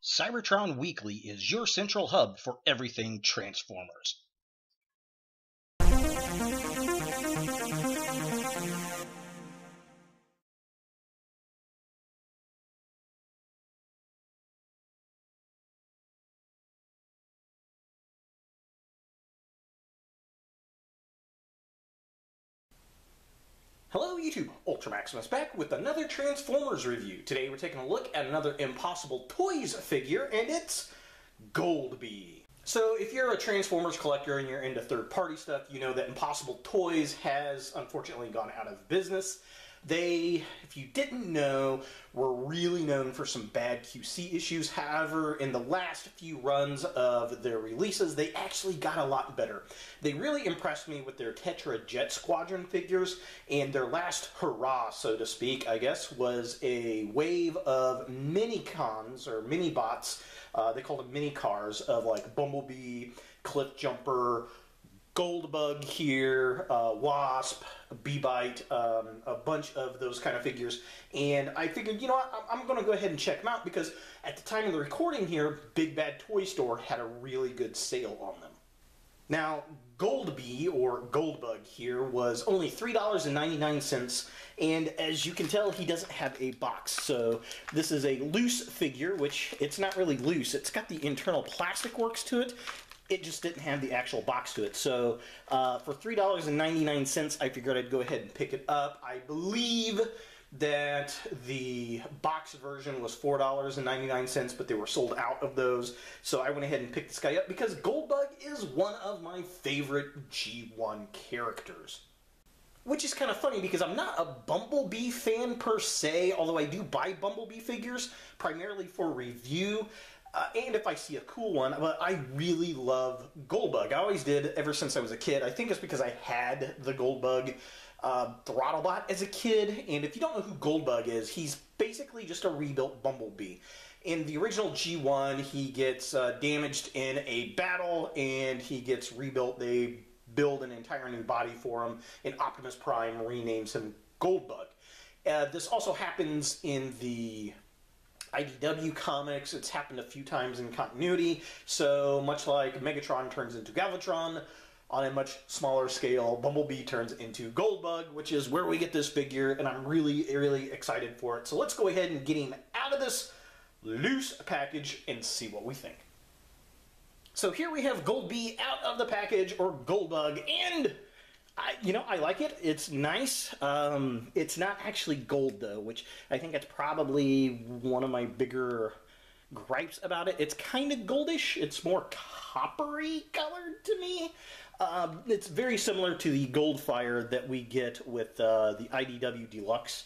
Cybertron Weekly is your central hub for everything Transformers. Hello YouTube, Ultra Maximus back with another Transformers review. Today we're taking a look at another Impossible Toys figure, and it's Goldbug. So if you're a Transformers collector and you're into third-party stuff, you know that Impossible Toys has unfortunately gone out of business. They, if you didn't know, were really known for some bad QC issues. However, in the last few runs of their releases, they actually got a lot better. They really impressed me with their Tetra Jet Squadron figures, and their last hurrah, so to speak, I guess, was a wave of mini-cons, or mini-bots. They called them mini-cars, of like Bumblebee, Cliff Jumper, Goldbug here, Wasp, Bee-Bite, a bunch of those kind of figures. And I figured, you know what, I'm going to go ahead and check them out because at the time of the recording here, Big Bad Toy Store had a really good sale on them. Now, Goldbee, or Goldbug here, was only $3.99, and as you can tell, he doesn't have a box. So this is a loose figure, which it's not really loose. It's got the internal plastic works to it. It just didn't have the actual box to it. So for $3.99, I figured I'd go ahead and pick it up. I believe that the box version was $4.99, but they were sold out of those. So I went ahead and picked this guy up because Goldbug is one of my favorite G1 characters. Which is kind of funny because I'm not a Bumblebee fan per se, although I do buy Bumblebee figures primarily for review. And if I see a cool one, but I really love Goldbug. I always did ever since I was a kid. I think it's because I had the Goldbug Throttlebot as a kid. And if you don't know who Goldbug is, he's basically just a rebuilt Bumblebee. In the original G1, he gets damaged in a battle and he gets rebuilt. They build an entire new body for him, and Optimus Prime renames him Goldbug. This also happens in the IDW comics. It's happened a few times in continuity, so much like Megatron turns into Galvatron, on a much smaller scale, Bumblebee turns into Goldbug, which is where we get this figure, and I'm really, really excited for it. So let's go ahead and get him out of this loose package and see what we think. So here we have Goldbee out of the package, or Goldbug, and I like it. It's nice. It's not actually gold, though, which I think that's probably one of my bigger gripes about it. It's kind of goldish. It's more coppery colored to me. It's very similar to the Goldfire that we get with the IDW Deluxe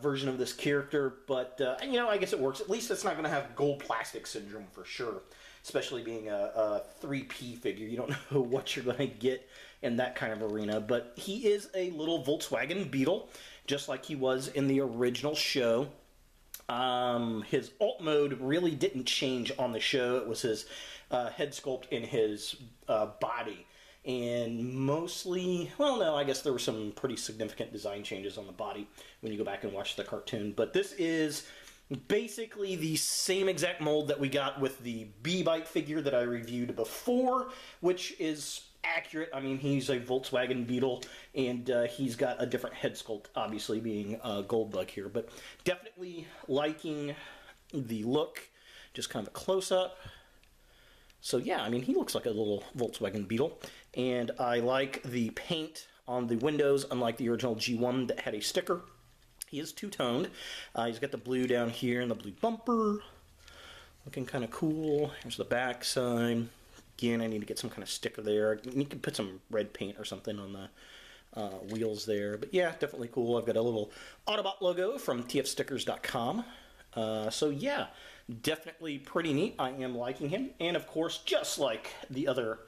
version of this character, but, I guess it works. At least it's not going to have gold plastic syndrome for sure, especially being a 3P figure. You don't know what you're going to get in that kind of arena, but he is a little Volkswagen Beetle, just like he was in the original show. His alt mode really didn't change on the show. It was his head sculpt in his body. And mostly, well, no, I guess there were some pretty significant design changes on the body when you go back and watch the cartoon. But this is basically the same exact mold that we got with the Bee-Bite figure that I reviewed before, which is accurate. I mean, he's a Volkswagen Beetle, and he's got a different head sculpt, obviously, being Goldbug here. But definitely liking the look. Just kind of a close-up. So yeah, I mean, he looks like a little Volkswagen Beetle. And I like the paint on the windows, unlike the original G1 that had a sticker. He is two-toned. He's got the blue down here and the blue bumper. Looking kind of cool. Here's the back side. Again, I need to get some kind of sticker there. You can put some red paint or something on the wheels there. But yeah, definitely cool. I've got a little Autobot logo from tfstickers.com. So yeah, definitely pretty neat. I am liking him. And of course, just like the other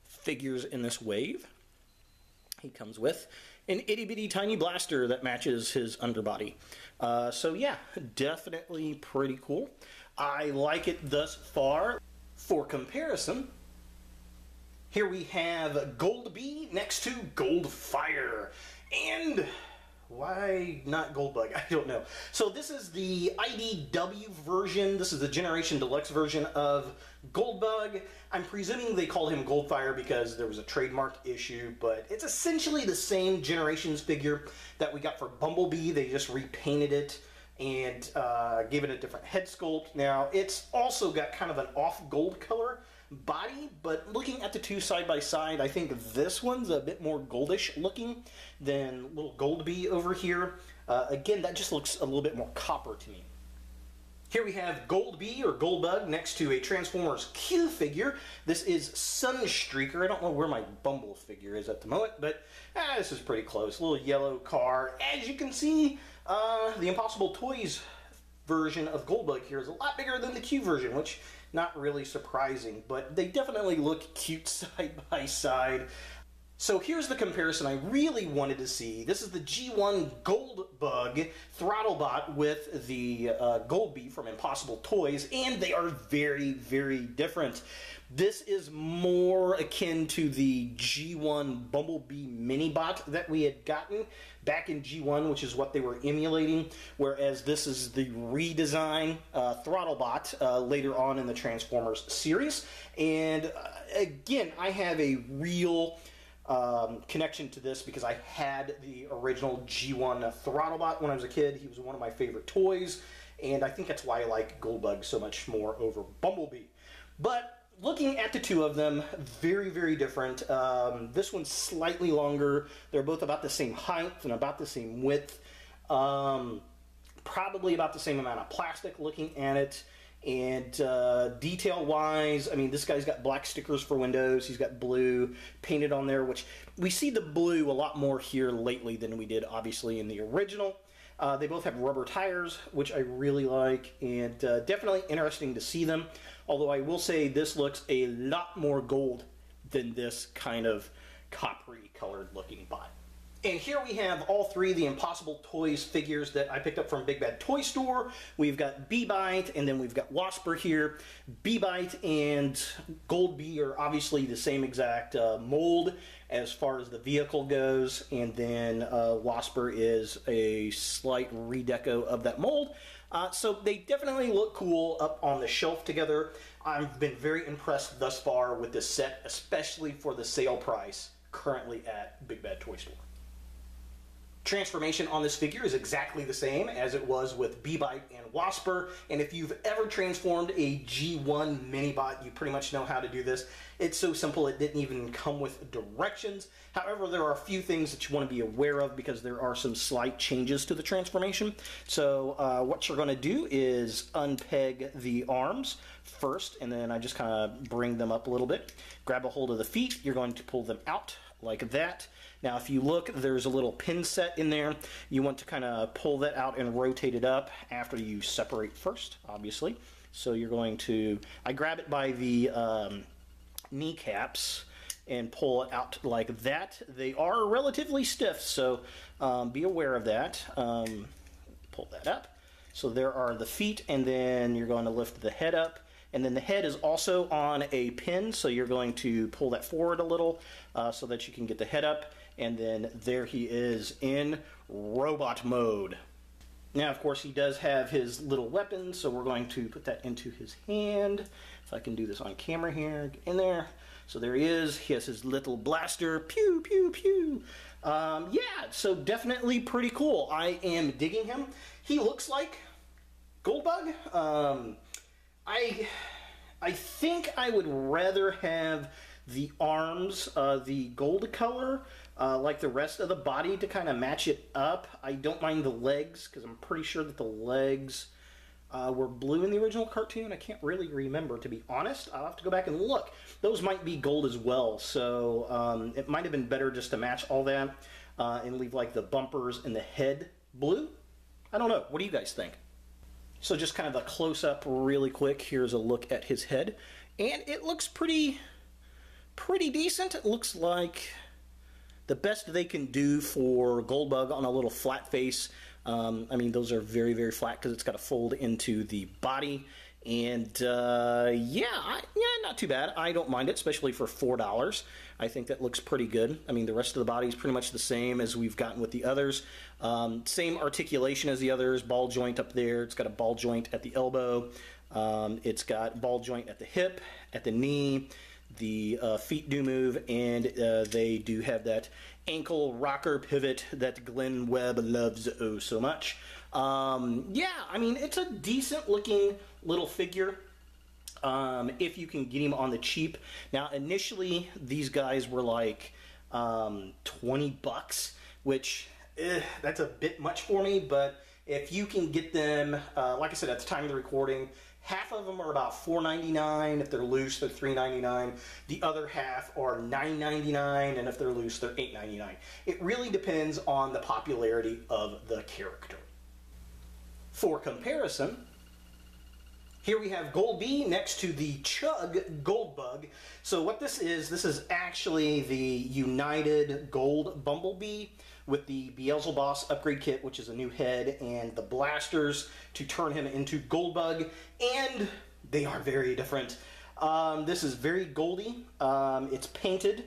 figures in this wave, he comes with an itty-bitty tiny blaster that matches his underbody. So yeah, definitely pretty cool. I like it thus far. For comparison, here we have Goldbee next to Goldfire. And Why not Goldbug? I don't know. So this is the IDW version. This is the Generation Deluxe version of Goldbug. I'm presuming they called him Goldfire because there was a trademark issue, but it's essentially the same Generations figure that we got for Bumblebee. They just repainted it and gave it a different head sculpt. Now, it's also got kind of an off gold color body, but looking at the two side by side, I think this one's a bit more goldish looking than little Goldbee over here. Again, that just looks a little bit more copper to me. Here we have Goldbee or Goldbug next to a Transformers Q figure. This is Sunstreaker. I don't know where my Bumble figure is at the moment, but this is pretty close. A little yellow car. As you can see, the Impossible Toys version of Goldbug here is a lot bigger than the Q version, which not really surprising, but they definitely look cute side by side. So here's the comparison I really wanted to see. This is the G1 Goldbug Throttlebot with the Goldbee from Impossible Toys, and they are very, very different. This is more akin to the G1 Bumblebee Minibot that we had gotten back in G1, which is what they were emulating, whereas this is the redesign Throttlebot later on in the Transformers series. And again, I have a real connection to this because I had the original G1 Throttlebot when I was a kid. He was one of my favorite toys, and I think that's why I like Goldbug so much more over Bumblebee. But looking at the two of them, very, very different. This one's slightly longer. They're both about the same height and about the same width. Probably about the same amount of plastic looking at it. And detail-wise, I mean, this guy's got black stickers for windows. He's got blue painted on there, which we see the blue a lot more here lately than we did, obviously, in the original. They both have rubber tires, which I really like, and definitely interesting to see them. Although I will say this looks a lot more gold than this kind of coppery colored looking bot. And here we have all three of the Impossible Toys figures that I picked up from Big Bad Toy Store. We've got Bee-Bite, and then we've got Wasper here. Bee-Bite and Goldbee are obviously the same exact mold as far as the vehicle goes, and then Wasper is a slight redeco of that mold. So they definitely look cool up on the shelf together. I've been very impressed thus far with this set, especially for the sale price currently at Big Bad Toy Store. Transformation on this figure is exactly the same as it was with Bee-Bite and Wasper, and if you've ever transformed a G1 Minibot, you pretty much know how to do this. It's so simple it didn't even come with directions. However, there are a few things that you want to be aware of because there are some slight changes to the transformation. So what you're going to do is unpeg the arms first, and then I just kind of bring them up a little bit. Grab a hold of the feet. You're going to pull them out like that. Now, if you look, there's a little pin set in there. You want to kind of pull that out and rotate it up after you separate first, obviously. So you're going to, I grab it by the kneecaps and pull it out like that. They are relatively stiff, so be aware of that. Pull that up. So there are the feet, and then you're going to lift the head up. And then the head is also on a pin, so you're going to pull that forward a little so that you can get the head up. And then there he is in robot mode. Now, of course, he does have his little weapon, so we're going to put that into his hand. If I can do this on camera here, get in there. So there he is. He has his little blaster. Pew, pew, pew. Yeah, so definitely pretty cool. I am digging him. He looks like Goldbug. I think I would rather have the arms, the gold color, like the rest of the body to kind of match it up. I don't mind the legs, because I'm pretty sure that the legs were blue in the original cartoon. I can't really remember, to be honest. I'll have to go back and look. Those might be gold as well, so it might have been better just to match all that and leave like the bumpers and the head blue. I don't know. What do you guys think? So just kind of a close-up really quick. Here's a look at his head. And it looks pretty decent. It looks like the best they can do for Goldbug on a little flat face. I mean, those are very, very flat because it's got to fold into the body. And yeah, not too bad. I don't mind it, especially for $4. I think that looks pretty good. I mean, the rest of the body is pretty much the same as we've gotten with the others. Same articulation as the others, ball joint up there. It's got a ball joint at the elbow. It's got ball joint at the hip, at the knee. The feet do move, and they do have that ankle rocker pivot that Glenn Webb loves oh so much. Yeah, I mean, it's a decent looking little figure if you can get him on the cheap. Now, initially, these guys were like $20, which that's a bit much for me, but if you can get them, like I said, at the time of the recording, half of them are about $4.99. If they're loose, they're $3.99. The other half are $9.99, and if they're loose, they're $8.99. It really depends on the popularity of the character. For comparison, here we have Goldbee next to the Chug Goldbug. So what this is actually the United Gold Bumblebee with the Beelzebub upgrade kit, which is a new head, and the blasters to turn him into Goldbug, and they are very different. This is very goldy. It's painted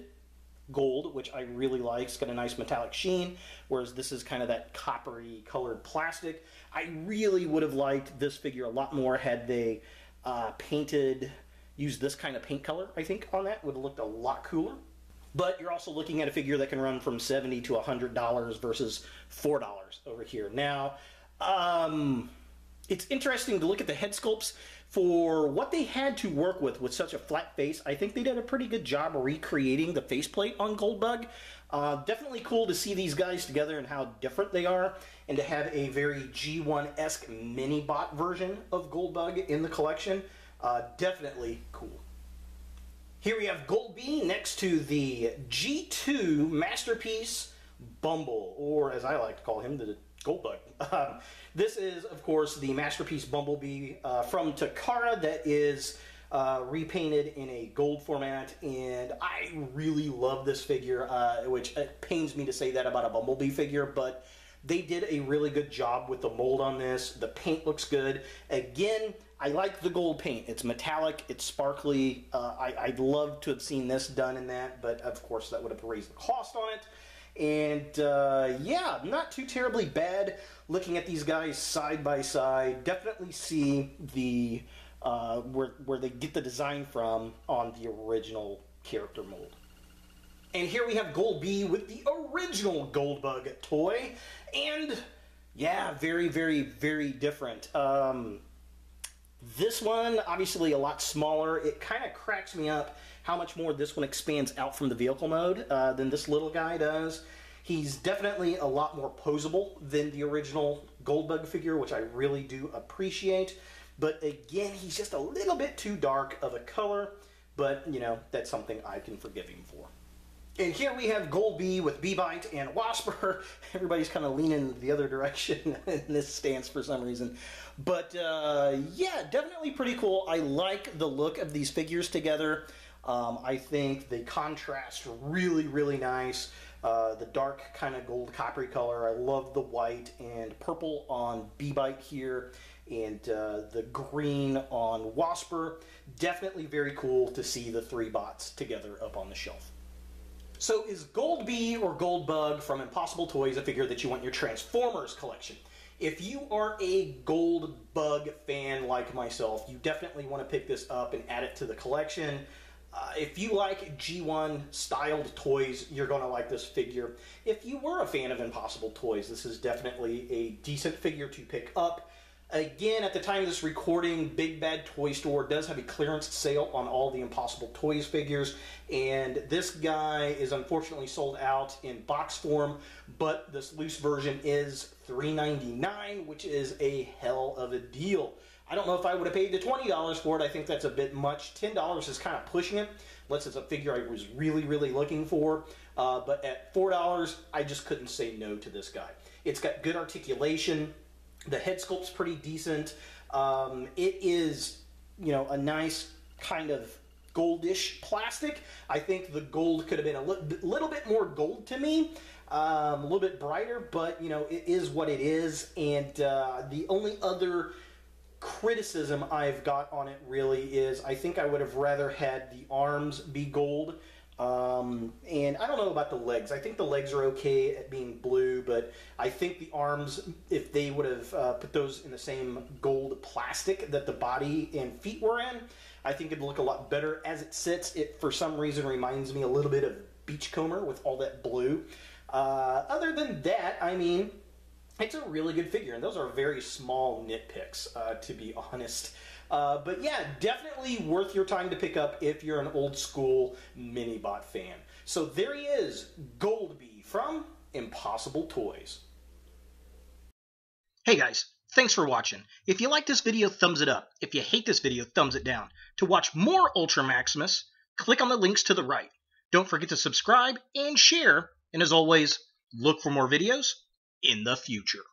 gold, which I really like. It's got a nice metallic sheen, whereas this is kind of that coppery colored plastic. I really would have liked this figure a lot more had they used this kind of paint color, I think, on that. Would have looked a lot cooler. But you're also looking at a figure that can run from $70 to $100 versus $4 over here. Now, it's interesting to look at the head sculpts. For what they had to work with such a flat face, I think they did a pretty good job recreating the faceplate on Goldbug. Definitely cool to see these guys together and how different they are, and to have a very G1-esque mini-bot version of Goldbug in the collection. Definitely cool. Here we have Goldbee next to the G2 Masterpiece Bumble, or as I like to call him, the Goldbug. This is, of course, the Masterpiece Bumblebee from Takara that is repainted in a gold format, and I really love this figure, which it pains me to say that about a Bumblebee figure, but they did a really good job with the mold on this. The paint looks good. Again, I like the gold paint. It's metallic, it's sparkly. I'd love to have seen this done in that, but of course that would have raised the cost on it. And yeah, not too terribly bad. Looking at these guys side by side, definitely see the where they get the design from on the original character mold. And here we have Goldbee with the original Goldbug toy, and yeah, very, very, very different. This one, obviously a lot smaller. It kind of cracks me up how much more this one expands out from the vehicle mode than this little guy does. He's definitely a lot more posable than the original Goldbug figure, which I really do appreciate. But again, he's just a little bit too dark of a color, but you know, that's something I can forgive him for. And here we have Goldbee with Bee-Bite and Wasper. Everybody's kind of leaning the other direction in this stance for some reason. But yeah, definitely pretty cool. I like the look of these figures together. I think the contrast really, really nice. The dark kind of gold coppery color. I love the white and purple on Bee-Bite here, and the green on Wasper. Definitely very cool to see the three bots together up on the shelf. So is Goldbee or Goldbug from Impossible Toys a figure that you want in your Transformers collection? If you are a Goldbug fan like myself, you definitely want to pick this up and add it to the collection. If you like G1 styled toys, you're going to like this figure. If you were a fan of Impossible Toys, this is definitely a decent figure to pick up. Again, at the time of this recording, Big Bad Toy Store does have a clearance sale on all the Impossible Toys figures, and this guy is unfortunately sold out in box form, but this loose version is $3.99, which is a hell of a deal. I don't know if I would have paid the $20 for it. I think that's a bit much. $10 is kind of pushing it, unless it's a figure I was really, really looking for. But at $4, I just couldn't say no to this guy. It's got good articulation. The head sculpt's pretty decent. It is, you know, a nice kind of goldish plastic. I think the gold could have been a little bit more gold to me, a little bit brighter, but, you know, it is what it is. And the only other criticism I've got on it really is I think I would have rather had the arms be gold. And I don't know about the legs. I think the legs are okay at being blue, but I think the arms, if they would have put those in the same gold plastic that the body and feet were in, I think it'd look a lot better. As it sits, it for some reason reminds me a little bit of Beachcomber with all that blue. Other than that, I mean, it's a really good figure, and those are very small nitpicks, to be honest. But yeah, definitely worth your time to pick up if you're an old school Minibot fan. So there he is, Goldbee from Impossible Toys. Hey guys, thanks for watching. If you like this video, thumbs it up. If you hate this video, thumbs it down. To watch more Ultra Maximus, click on the links to the right. Don't forget to subscribe and share. And as always, look for more videos in the future.